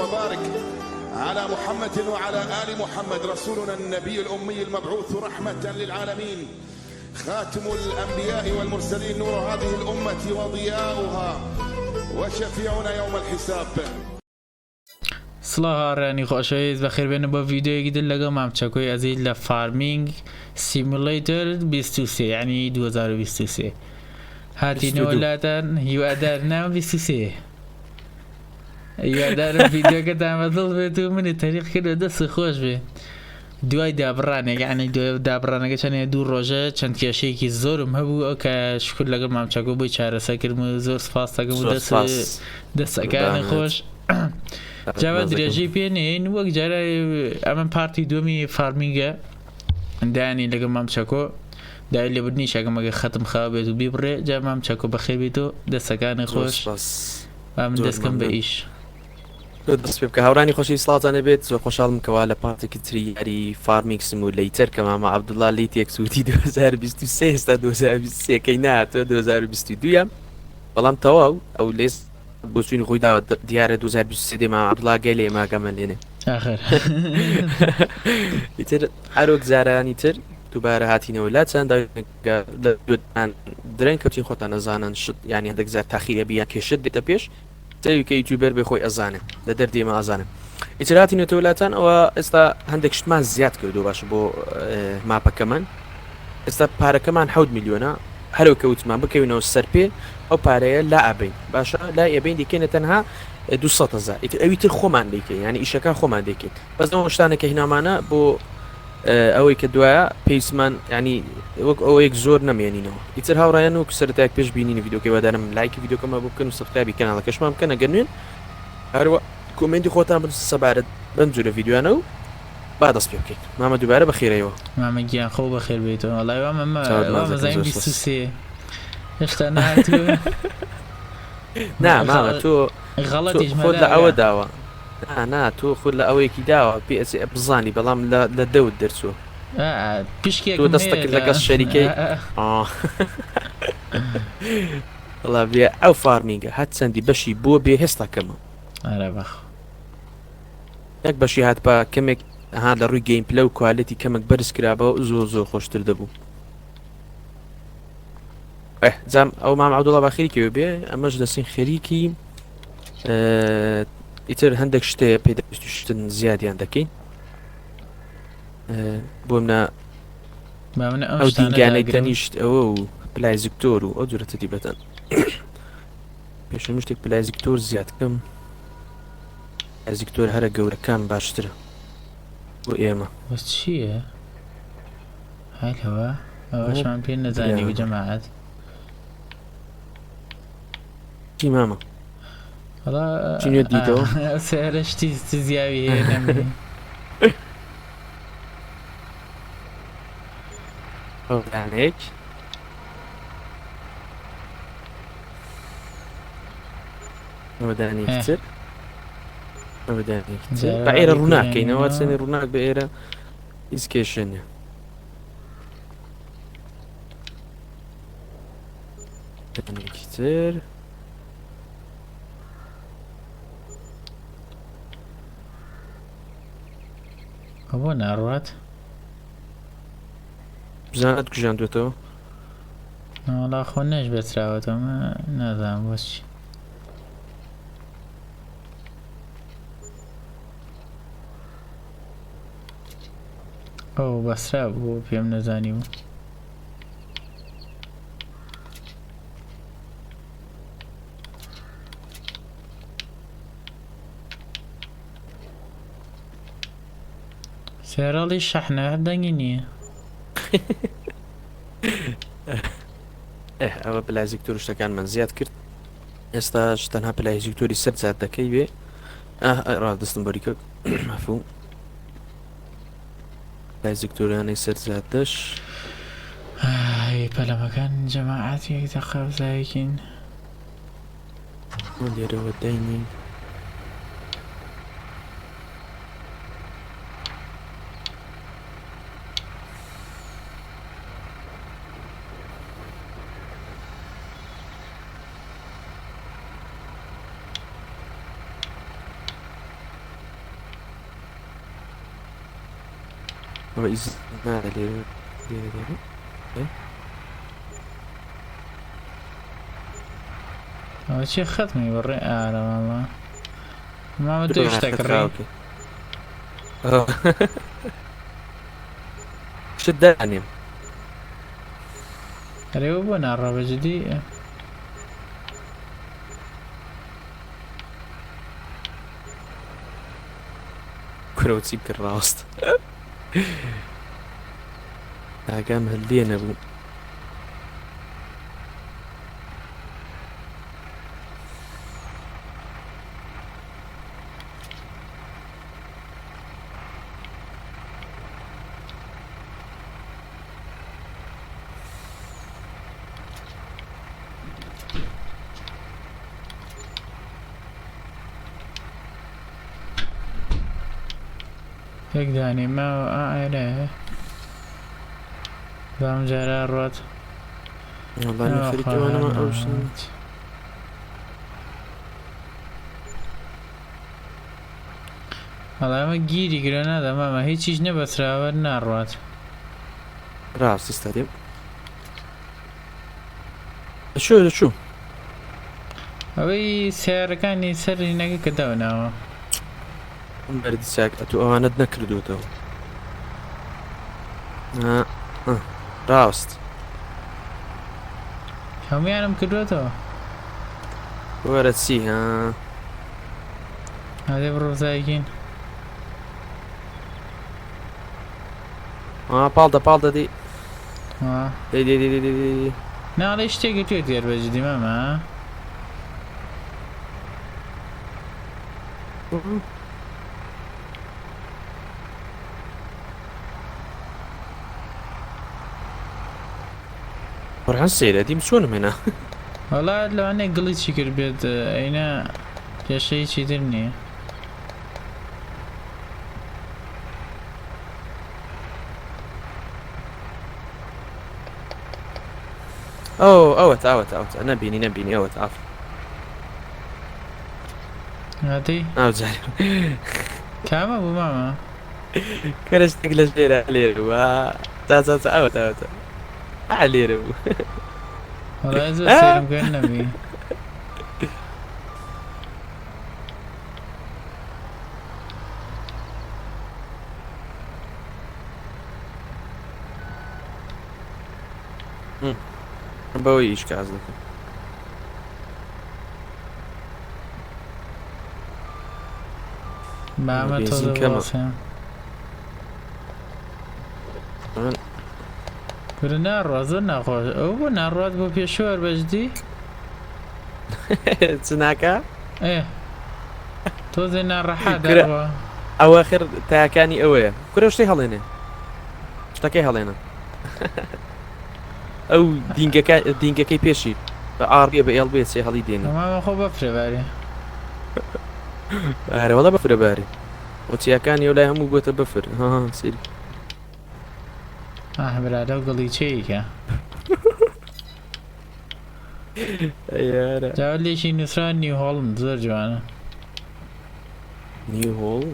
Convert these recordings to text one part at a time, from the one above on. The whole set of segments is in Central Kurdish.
وبارك على محمد وعلى آل محمد رسولنا النبي الأمي المبعوث رحمة للعالمين، خاتم الأنبياء والمرسلين، نور هذه الأمة وضياؤها وشفيعنا يوم الحساب. سڵاو هاڕێنی خۆشەویست بەخێربێنە بۆ ڤیدیۆیەکی دل لەگەڵ مام چەکۆی ئەزیز لە فارمینگ سیمولیتر 23 یعنی 2023 هاتینەوە لاتان هیوادار نام 23 هیوادارم ڤیدیۆکەتان بەدڵ بێت و منی تەریق کردە دەست خۆش بێ دوای دابڕانێک یعنی دوای دابڕانەکە چەندێ دوو ڕۆژە چەند کێشەیەکی زۆرم هەبوو ئەو کە شکر لەگەڵ مام چەکۆ بۆی چارەسەرکردم و زۆر سپاس دەکەم و دەستەکانی خۆش جاوا درێژەی پێنین وەک جارە ئەمە پارتی دومی فارمینگە دایانی لەگەڵ مام چەکۆ دای لێبوردنی شەکەمەگە ختم خاو بێت و بیبڕێ جا مام چەکۆ بەخێر بێت و دەستەکانی خۆش من دەستکەم بە ئیش دەست پێ بکە هاورانی خۆشی سڵاتانە بێت زۆر خۆشحاڵم کەوا لە پارتێکی تری یاری فارمینگ سیمولیتر کە مامە عەبدوڵڵا لی تێکسوتی 2023 ئێستا 2023کەی نهاتوە 2022 بەڵام تەواو ئەو لێست بۆچوین خۆی داوە دیارە 2023 مامە عەبدوڵڵا گەلێ ماگەمە لێنێ ئاخر ئیتر هەروەک زارانی تر دووبارە هاتینەوە لا چەند درێن کەوتین خۆتان ئەزانن شت یعنی هەندێک زار تاخیرە بیان کێشت دێتە پێش تەویکە یوتیوبەر بێ خۆی ئەزانێ لە دەردێمە ئازانم ئیتر هاتینەوە وڵاتان ئەوە ئێستا هەندێک شتمان زیاد کردو باش بۆ ماپەکەمان ئێستا پارەکەمان 7 میلیۆنە هەرو کەوتمان بکەوینەوە سەر پێ ئەو پارەیە لا ئەبین باشە لا ئەبین دیکەنە تەنها 200,000 ئیتر ئەوی تر خۆمان دەیکەین یعنی ئیشەکان خۆمان دەیکەین بەس ئەو شتانێکە هینامانە بۆ ئەوەی کە دوایە پێیسمان ینی وەک ئەوەیەک زۆر نەمێنینەوە ئیتر هاوڕایەن و سەرەتایەک پێش بینینی ڤیدیۆکەی وەدانم لایکی ڤیدیۆکەمە بۆ بکەن و سەبسکرایبی کەناڵەکەشمان بکەن ئەگەر نوێن هەروە کۆمنتی خۆتان بنووسن سەبارەت بەم جورە ڤیدیۆیانە و با دەست پێ بکەین مامە دووبارە بەخێرەوە مامە گیان خۆ بەخێر بێتەوە وەڵای وامەزانین 23 هێشتا نهاتووە نا مامە تۆ غەڵەتیش خۆت لە ئەوە داوە نا تۆ خۆت لە ئەوەیەکی داوە پێ بزانی بەڵام لە دەوت دەرچووە پشکێک تۆ دەستەکرد لەگەڵ شەریکەی وڵا بێ ئەو فارمینگە هات چەندی بەشی بۆ بێ هێستا کەمە یەک بەشی هات بە کەمێک ها لە ڕووی گەیم پلە و کوالەتی کەمێک بەرز کرابەوە زۆر خۆشتر دەبوو جام ئەو مام عەبدوڵڵا باخیریکەوە بێ ئەمەش دەسین خەریکی ئیتر هەندێک شتەیە پێدەشتن زیادیان دەکەین بۆ منە ئەو دینگانەی گرانیشت ئەوە و پلایزیکتۆر و ئەو جورەتە دیبەتەن پێشەم شتێک پلایزیکتۆر زیادکەم پلایزیکتۆر هەرە گەورەکان باشترە بۆ ئێمە چییە؟ هەلەوە ئەوەشمان پێ نەزانی و جەماعەت چی مامە؟ چینێت دیتەوە سێرە شتی زیاوی هەیە نەمێ ئەوانێک ئەوەدانێکتر ئەوەدانێکتر بە ئێرە ڕووناکەینەوە چەندی ڕووناک بە ئێرە هیچ کێشێنە دانێکتر ئەوە ناڕوات بزانەت کوژاندوێتەوە وەڵا خۆ نەش بەچراوەتەوە نازانم بۆچی ئەو بەسرا بوو پێم نەزانی بوو سێراڵی شەحنە دەنگی نییە ئەوە پلایزیکتۆر شتەکانمان زیاد کرد ئێستا تەنها پلایزیکتۆری سەر زیاد دەکەی بێ ڕادستم بەریکە مەفهوم پلایزیکتۆریانەی سەر زیادەش پەلەمەکان جەماعەتی یەک دەقە بزایەکین لێرەوە دەینین ئەوە ئیز نادە لێرە لێرە ئەوە چی خەتمی بڕێ ئارە وەڵا مامە تۆ شتێکڕێ شت دانێم ئەرێوە بۆ ناڕە بەجددی کورەوە چی بکرد ڕاست ئاگام هەلێ نەبوو یەک دانی ماوە ئایرە بام جارە ڕات والله نەفریتەوەنەوە ئەو شتە هەڵا ئەمە گیری گرە نادا مامە هیچیش نەبەسراوە ناڕوات ڕاست ئێستا دێم چوو ئەوەی سیارەکانی سەری نەگە کە داوناوە بەردی چاک ئەتو ئەوانت نەکردوتەوە ڕاست هەمویانم کردوێتەوە وەرە چی هەدێ بڕۆزایگین پاڵ دەدی ناڵێ شتێکی توێ دێر بەجددی مەمە ڕحان سەیرە دیم چۆنم هێنا وەڵا لەوانەیە گڵی چی کرد بێت ئەینە کێشەی چیتر نییە ئەوەت نەبینی ئەوەت ئاف هاتی ئاوجار کامە بوو مامە کەرەشتێک لە لێرە وە ئەوەت لێرە بوو وەڵا زۆر سێرم گەن نەبی بەوەی ئیش کاز دەکەم مامە تۆ بێزین کەمە. گورە ناڕوا زۆر ناخۆش ئەو بۆ ناڕوات بۆ پێشوار بەجددی چ ناکە تۆزێ ناڕەحاداوە ئەوە خێر تاکانی ئەوەیە کورە شتەی هەڵێنێ شتەکەی هەڵێنە ئەو دینگەکەی پێشی بە ئاڕێ بە ئێڵ بێت سێ هەڵی دێنێ مامە خۆ بەفرێبارێ ئارەوەڵە بەفرەباری وچیەکانی ئەو لای هەموو بۆتە بەفر سری برا لەو گڵی چێیکە جاوە لێشی نووسران نیو هۆڵم زۆر جوانە نیو هۆڵ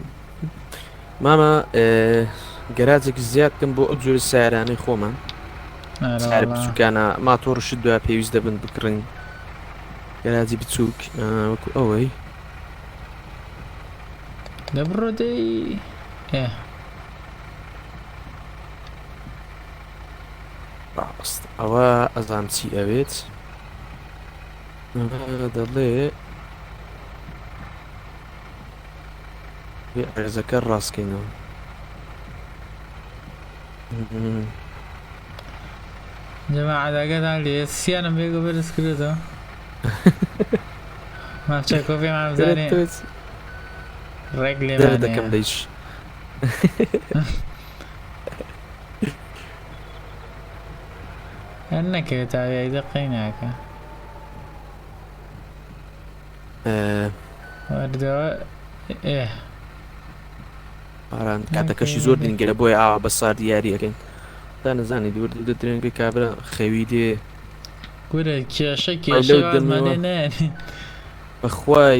مامە گەراجێکی زیاد بکەم بۆ ئەو جۆرە سیارانەی خۆمان سیارە بچووکانە ماتۆڕشت دوای پێویست دەبن بکڕن گەراجی بچووک وەکو ئەوەی دەبڕۆ دەی ڕاست ئەوە ئەزام چی ئەوێت دەڵێ ئەرزەکە ڕاستکەینەوە جەماعەتەکەتان لێ سییانم بێگە بەرز کردێتەوە ماچە کۆفی مامزانێ ڕێک لێ دەکەم دەیش هەر نەکەوێت تاویایی دەقەی ناکە وەردەوە ئاران کاتەکەشی زۆر دینگەرە بۆی ئاوا بە سار دیاریەکەین تا نەزانی دوور دەترێن پێ کابرا خەوی دێ گورە کێشە کێشەمانێ نێنی بەخوای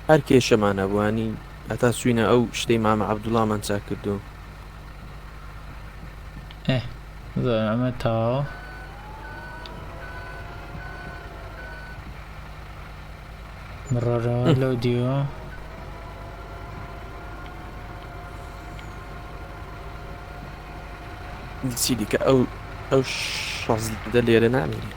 هەر کێشەمانە بوانی هەتا سوینە ئەو شتەی مامە عەبدوڵڵامان چاک کردو زۆر ئەمە تاوە بڕۆرەوە لەو دیوە چی دیکە ئەو 16 لێرە نامێنی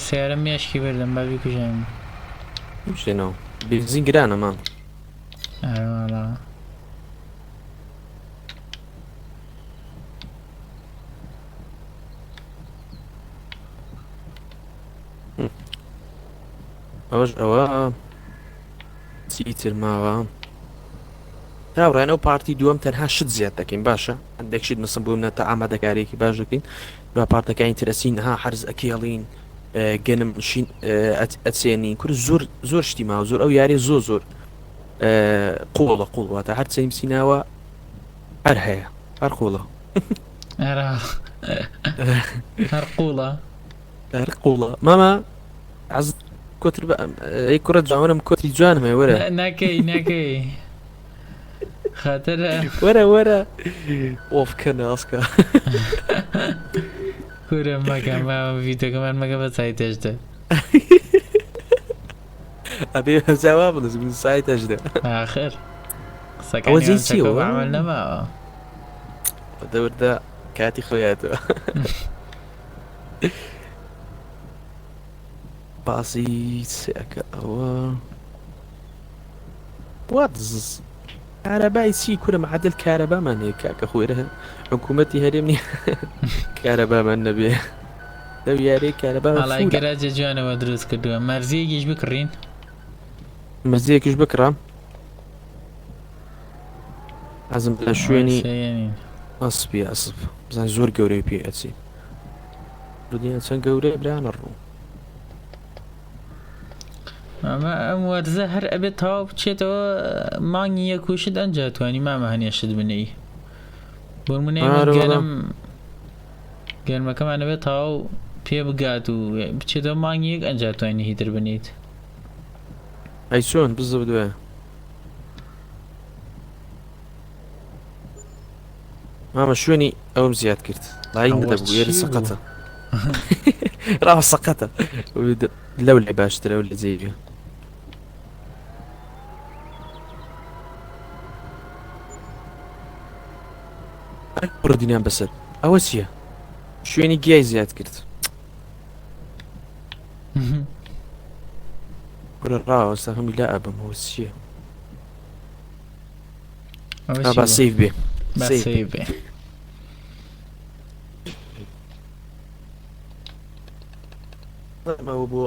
سیارە مێشکی بردم بابی کوژێن شتێنەوە بنزین گرانە مام ئەوەڵا ئەوەش ئەوە چیتر ماوە راوڕێنە و پارتی دووەم تەنها شت زیاد دەکەین باشە هەندێکشت مەسم بووم نەتە ئامادەکارێکی باش دەکەین دو پارتەکانی ترەسین ها حرز ئەکێڵین گەنم شین ئەچێنین کورد زۆر شتی ماوە زۆر ئەو یاری زۆر قوڵە قوڵواتە هەر چەیم سیناوە هەر هەیە هەر قوڵە هەر قوڵە هەر قوڵە ماما عز کۆتر ئەی کوڕە جوانم کۆتی جوانمێ وەرە ناکەی خاترە وەرە ئۆفکە ناسکە کورە مەکە ڤیدۆکەمان مەگە بە سایتەشدا ئەبێ هەزاوا بڵزم سایتەشدا ئاخر ئەوە جینسیەوە عمل نەماوە دەوردا کاتی خۆیاتەوە باسی چێکە ئەوە واتز کارەبای چی کورە معادل کارەبامان هەیە کاکە خۆیرە حکوومەتی هەرێم نیە کارەبامان نەبێ لەو یارەی کارەبا ئەڵای گەراجە جوانەوە دروست کردووە مەرزیەکیش بکڕین مەزیەکیش بکڕام حەزم لە شوێنی ئەسپی ئەسپ بزان زۆر گەورەی پێ ئەچی ڕودیان چەند گەورەی برانە ڕوو ئەمە ئەم وەرزە هەر ئەبێت تاوا بچێتەوە مانگی یەکوشت ئەنجاتوانی مامە هەنێشت بنەی بۆرمونەی گەرمەکەمان ئەبێت تاوا و پێ بگات و بچێتەوە مانگی یەک ئەنجاتوانی هیتر بنیت ئەی چۆن بزە بدوێ مامە شوێنی ئەوم زیاد کرد لای دەبوو ێرە سەقەتە ڕاوە سەقەتە لەو لێ باشترە و لە جێبێ ڕدینیان بەسەر ئەوە چییە شوێنی گیای زیاد کرد وەرە ڕاوەستا هەمی لا ئەبەمەوە چییە با سیف بێ سیف بێ ئەمەوە بۆ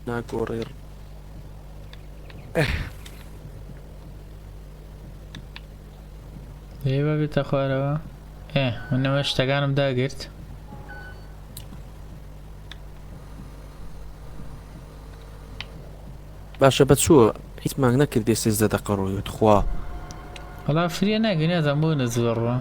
ناگۆڕێر لێوە بێتە خوارەوە منەوە شتەکانم داگرت باشە بە چووە هیچ مانگ نەکردێ 13 دقە ڕۆیوت خوا وەڵا فریە ناگەنی ئەزان بۆ نەزۆڕوە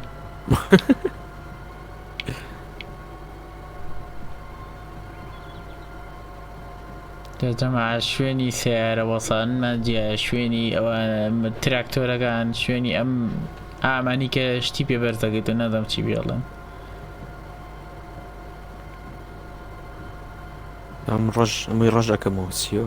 جەماع شوێنی سیارە وەسانمان جیا شوێنی ئەوە تراکتۆرەکان شوێنی ئەم ئامانی کە شتی پێ بەرزەکەیت و نەدەم چی بێڵێن ئەم ڕۆژ ئەمەی ڕۆژەکەمەوە چییە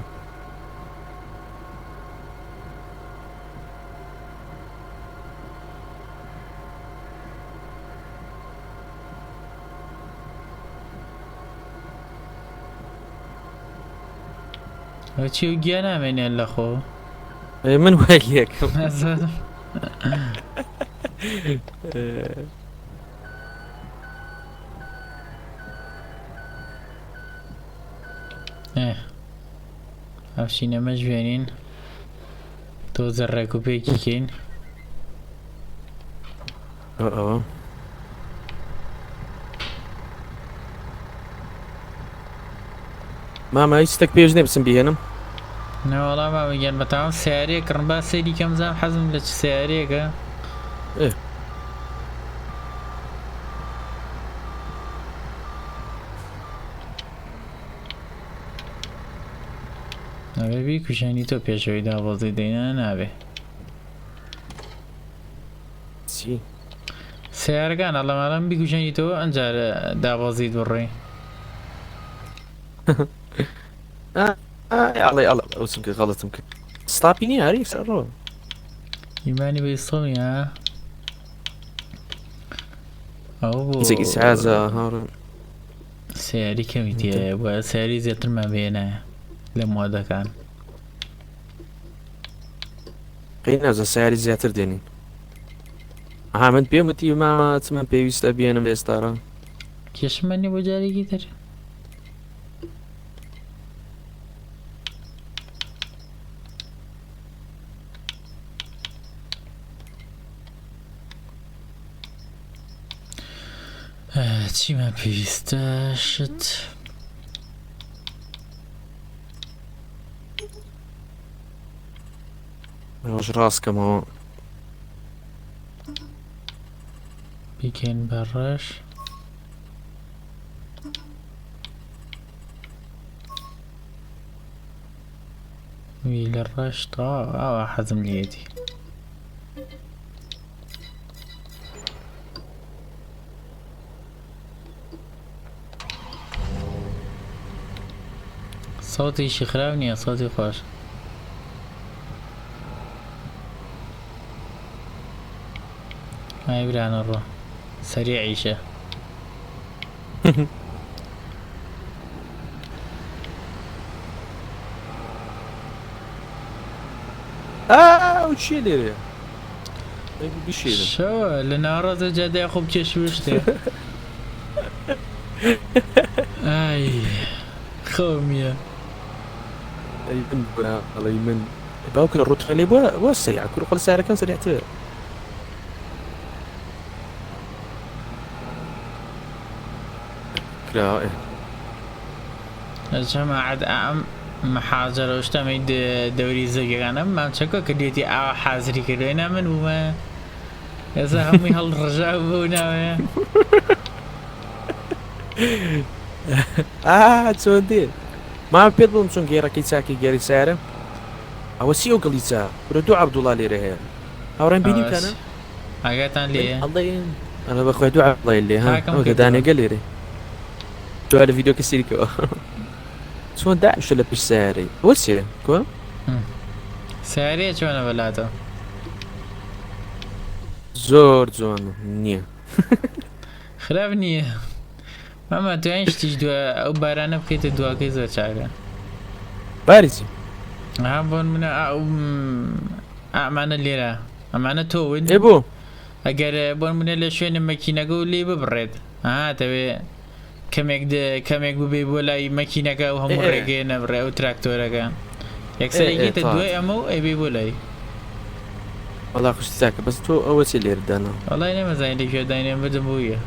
چی و گیا نامێنێت لە خۆ من وای لێکم ئەفشینەمە ژوێنین تۆ زەڕێک و پێکی کەین ئەوە ماما هیچ شتێک پێش نێ بچم بهێنم نەوەڵام مامەگەن بەتاوام سیارەیە کڕن با سەیری کەم زام حەزم لە چ سیارەیەکە ئەوێ بیکوژانی تۆ پێشەوەی داوەزی دەینە نابێ چی سیارەکان ئەڵەماڵەم بیکوژانی تۆ ئەنجارە داوەزیت بڕێ ئەڵێ ئەوسم کرد غەڵەتم کرد ستاپی نییە هەری سەرڕۆ ئیمانی بە ئیسڵمی ها ئەو بۆ زێکی سعازە هاڕ سیاری کەمیتیە بۆ سیاری زیاترمان بێنە لە مۆدەکان قەی نازە سیاری زیاتر دێنین ئەها من پێم وتی ماما چمان پێویستە بێنم لە ئێستاڕە کێشمانی بۆ جارێکی تر چیمان پێویستە شت ڕۆژ ڕاستکەمەوە بیکەین بەڕەش وی لە ڕەش تا ئاوا حەزم لێتی سەوتێکی خراپ نییە سەوتی خۆش ئای برانە ڕۆ سەریعیشە ئاو چیە لێرێ بشێرم شەوە لە ناڕۆزە جادای خۆ بکێش وشتێ ئای خۆمیە ئەی من ئەڵی من باوکە ڕوتخە لێ بۆ سەیع کوڕ خەڵ سارەکان سەریعتر کرا جەماعەت ئەم محاجرە و شتەمەی دەوری زەگەکانم مامچەکە کە دێتی ئاوا حازری کردوێنە من بوومە ئێستا هەمووی هەڵ ڕژا بوو ناوێ چۆن دێ ما پێت بڵم چۆن گێڕەکەی چاکی گەری سارە ئەوە سی ئەو گەڵی چا برە دوو عەبدوڵڵا لێرە هەیە هاوڕێن بینیکەنە ئاگاتان لێ ئەڵێن ئەمە بەخوای دوو عەبدوڵڵای لێ ها ئەوە دانێگە لێرێ دوای لە ڤیدیۆکە سیریکەوە چۆن داعشە لە پشت سیارەی ئەوە چێ کۆ سیارەیە چۆنە بەلاتە زۆر جوان نییە خراپ نییە ماما دوایین شتیش دووە ئەو بارانە بکەیتە دواکەی زۆر چاکە بارێکی ها بۆن منە ئەمانە لێرە ئەمانە تۆون ئێ بۆ ئەگەر بۆن منە لە شوێنە مەکینەکە و لێ ببڕێت هاتەوێ کەمێک ببێ بۆ لای مەکینەکە و هەموو ڕێگەیە نەبڕێ و تراکتۆرەکە یەکسەرێکیتە دوای ئەمە و ئەبێ بۆ لای وەڵا خوشتی چاکە بەس تۆ ئەوە چێ لێردانەوە وەڵای نەمەزانین لەکوێ داینێن بردم بوویە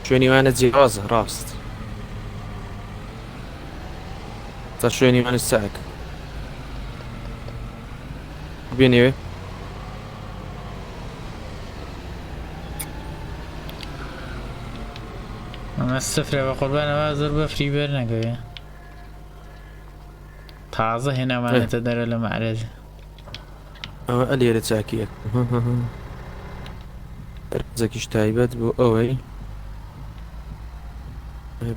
شوێنی وانە جیازە ڕاست تا شوێنی وانە چاکە بێنێوێ ئەمە سفرە بە قوربانەوە زۆر بەفری بەر نەگەوێ تازە هێنامانێتە دەرە لە مەعرەز ئەوە ئەلێرە چاکیەک دەرزەکیش تایبەت بۆ ئەوەی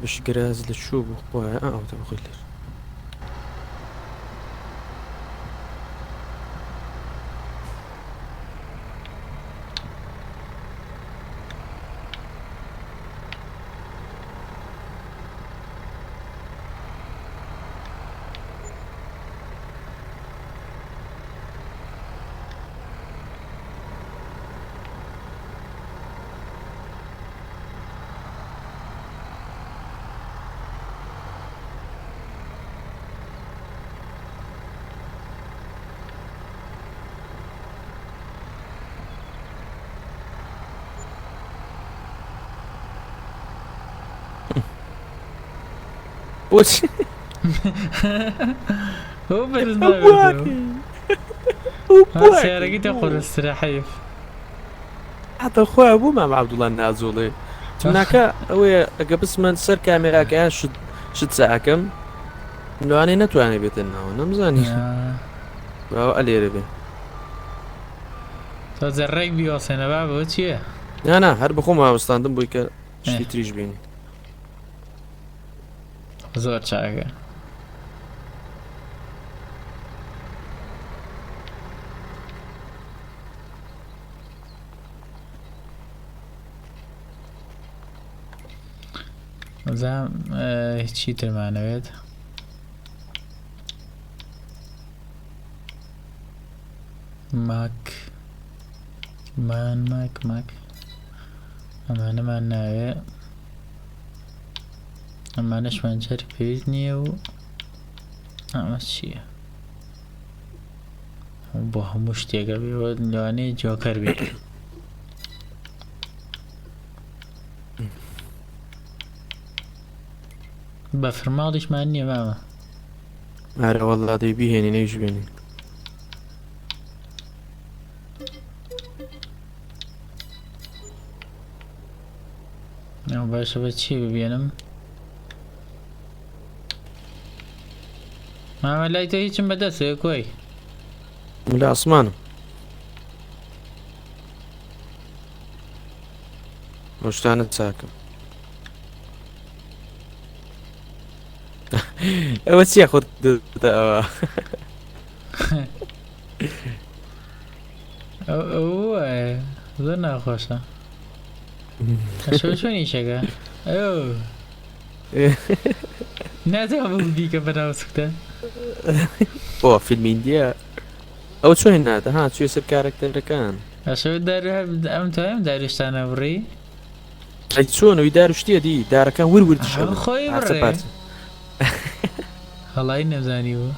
بەش گراز لە چوو بوو خۆیە ئەوتە بخۆی لێر بۆچی هو بەرز سیارەکەی تە قورسترە حەیف حتى خۆیان بوو مام عەبدوڵڵا نازۆڵێ چوناکە ئەوەیە ئەگە بسمەن سەر کامێراکەیان شت ساکەم لەوانەیە نەتوانێت بێتە ناوە نەمزانی باوە ئەلێرە بێ تۆ جەڕێک بیوەسێنە با بۆ چییە؟ نا هەر بخۆم هاوستاندم بووی کە شتی تریش بینی زۆر چاکە زام هیچی ترمانەوێت ماک ماک ئەمانەمان ناوێ ئەمانەشمان جەر پێویست نییە و ئەمە چییە بۆ هەموو شتێکە بێەوە لەوانەیە جۆکەر بێت بە فرماڵیشمان نییە مامە ئارە وەڵڵا دەی بیهێنی نەیش بێنی باشە بە چی ببێنم مامە لای تۆ هیچم بەدەستێ کۆی لە ئاسمانم ئەو شتانە چاکەم ئەوە چیە خۆت ئەوە ئەوە زۆر ناخۆشە چۆنیشەکە ناتوانم بیکە بەناوسکتە بۆ فیلمی ئیندیا ئەو چۆن ناتە ها توێ سەر کارەکتەرەکان ئەشەوە ئەم تایم داریشتانە بڕی ئەی چۆنەوەی دار شتێ دی دارەکان ورورد خۆی بڕێ هەڵای نەزانی بوو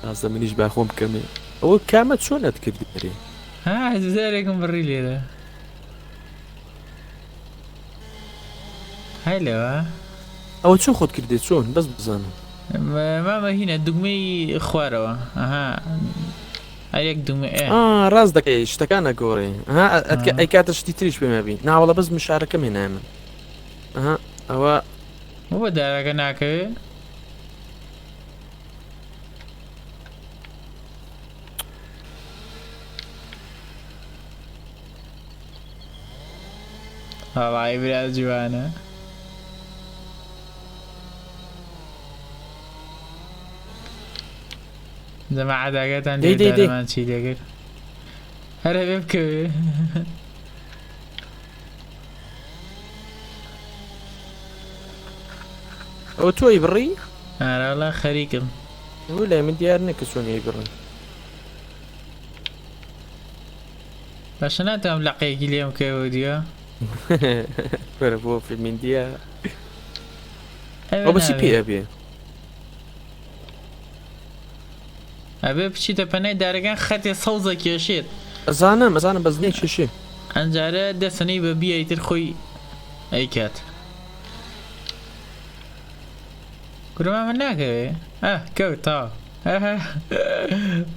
ئاسە منیش باخۆم بکەمێ ئەوە کامە چۆنت کردی ها هزارێکم بڕی لێرە های لێوە ئەوە چۆن خۆت کردێت چۆن بەس بزانم مامە هینە دوگمەی خوارەوە ئەها ئەیەک دوگمە ڕاست دەکەی شتەکانە گۆڕێ ئەی کاتە شتی تریش پێمەبی ناوەڵە بەس مشارەکەم هێنای من ئەوە بۆ دارەکە ناکەوێت هەڵای برا جوانە دەمە عاداگەتان لێدارەمان چی لێگەر هەرە بێ بکەوێ ئەوە تۆی بڕی؟ ئارەوەڵا خەریکم ئەوە لای من دیار نەکە چۆنی بڕن باشە ناتوانم لەقەیەکی لێم بکەوە دیوە وەرە بۆ فیلمی ئیندیا ئەو بەچی پێ ئەبێ ئەبێ بچیتە پەنای دارەکان خەتێ سەوزە کێشێت ئەزانم بەزنێک شێشێ ئەنجارە دەسەنەی بە بیایتر خۆی ئەیکات گورما من ناکەوێ کەوت تا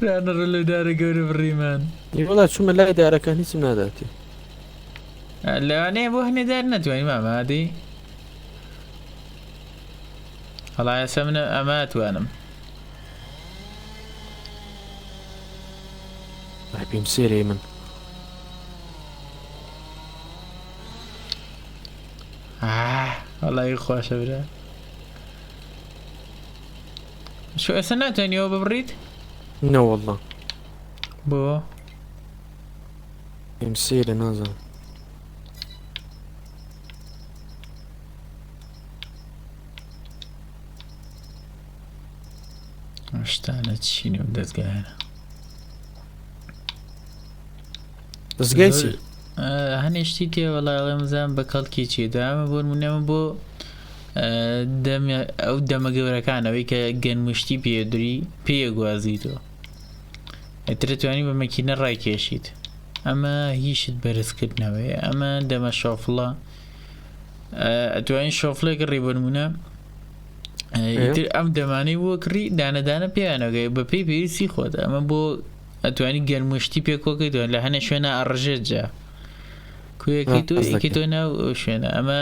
رانەڕە لە دارە گەورە بڕیمان وڵا چوومە لای دارەکان هیچم ناداتی لەوانەیە بۆ هەنێدار نەتوانین مامادی هەڵایە سە منە ئەمە توانم پێم سێرەی من هەڵایی خۆشە برا شو ئێستا ناتوانیەوە ببڕیت؟ نەوەڵڵا بۆ؟ پێم سێرە نازانم شتانە چینە و دەستگایانە دەستگای چی؟ هەنێشتی تێ وەڵاڵێ مزان بە کەڵکی چێدا ئەمە بۆ نمونەمە بۆ ئەو دەمە گەورەکانەوەی کە گەنمشتی پێدوری پێگوازیتەوە ئەتر توانی بە مەکینە ڕایکێشیت ئەمە هیچت بەرزکردنەوەی ئەمە دەمە شۆفڵە ئەتوانین شۆفلێک ڕێ بۆ نمونە ئیتر ئەم دەمانەی بۆ کڕی دانەدانە پێیانەگەی بە پێی پێویستی خۆت ئەمە بۆ ئەتوانی گەرمشتی پێکۆکەیتەوە لە هەنە شوێنە ئەڕژێت جا کوێەکەی تۆ ئێکی تۆ ناو شوێنە ئەمە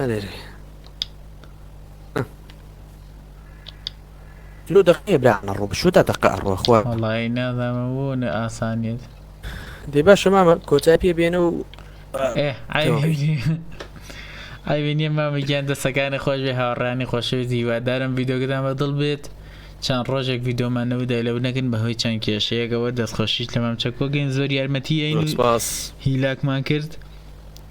أدري شنو دقيقة بلا عن الروب شو دقيقة الروب أخوان والله هذا مبون آسانيت دي باشا ماما كوتابي بينو إيه عیبینی مامەگیان دەستەکانی خۆش بێ هاوڕانی خۆشەویستی هیوادارم ڤیدیۆگەتان بەدڵ بێت چەند ڕۆژێک ڤیدیۆمانەوە دایلەو نەکەن بەهۆی چەند کێشەیەکەوە دەستخۆشیش لە مام چەکۆگەین زۆر یارمەتیین و هیلاکمان کرد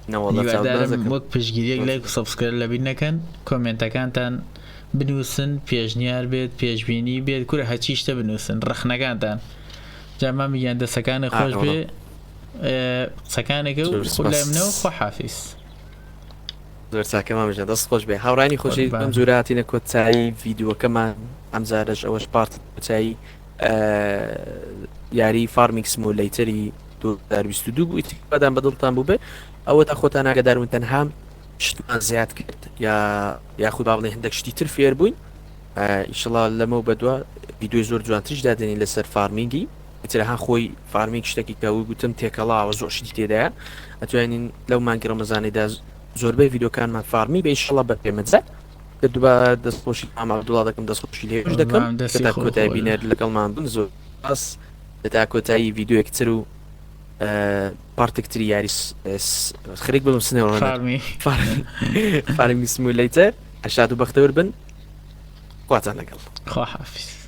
هیوادارم وەک پشگیریەک لایک و سەبسکرایب لەبیر نەکەن کۆمنتەکانتان بنووسن پێشنیار بێت پێشبینی بێت کورە هەچی شتە بنووسن ڕەخنەکانتان جا مامەگیان دەستەکانی خۆش بێ قسەکانێکە و خولای منەوە خۆحافیز زۆر چاکە مامەژە دەست خۆش بێ هاوڕانی خۆشی بەم جوراتینە کۆتایی ڤیدیۆکەمان ئەم زارش ئەوەش پارت کۆتایی یاری فارمینگ سیمولیتەری 2022 بوو ئیتیبادان بەدڵتان بوو بێ ئەوە تا خۆتان ئاگادارون تەنها شتمان زیاد کرد یاخود با بڵێ هەندێک شتی تر فێر بووین ئینشەڵا لەمەوە بەدووە ڤیدیۆی زۆر جوانتریش دادێنین لەسەر فارمینگی ئیترها خۆی فارمینگ شتێکی کەوی گوتم تێکەڵاوە زۆر شتی تێدایە ئەتوانین لەو مانگی ڕەمەزانیدا زۆربەی ڤیدیۆکانمان فارمی بە ئینشەڵا بە پێمەجە دووبا دەستخۆشی ئامادوڵا دەکەم دەستخۆشی لێش دەکەم تا کۆتایی بینەر لەگەڵمان بن زۆر باس تا کۆتایی ڤیدیۆیەک تر و پارتێکتری یاری خەریک بڵم سنێوە فارمی سیمولیتەر هەشاد و بەختەور بن خواتان لەگەڵ خواحافیز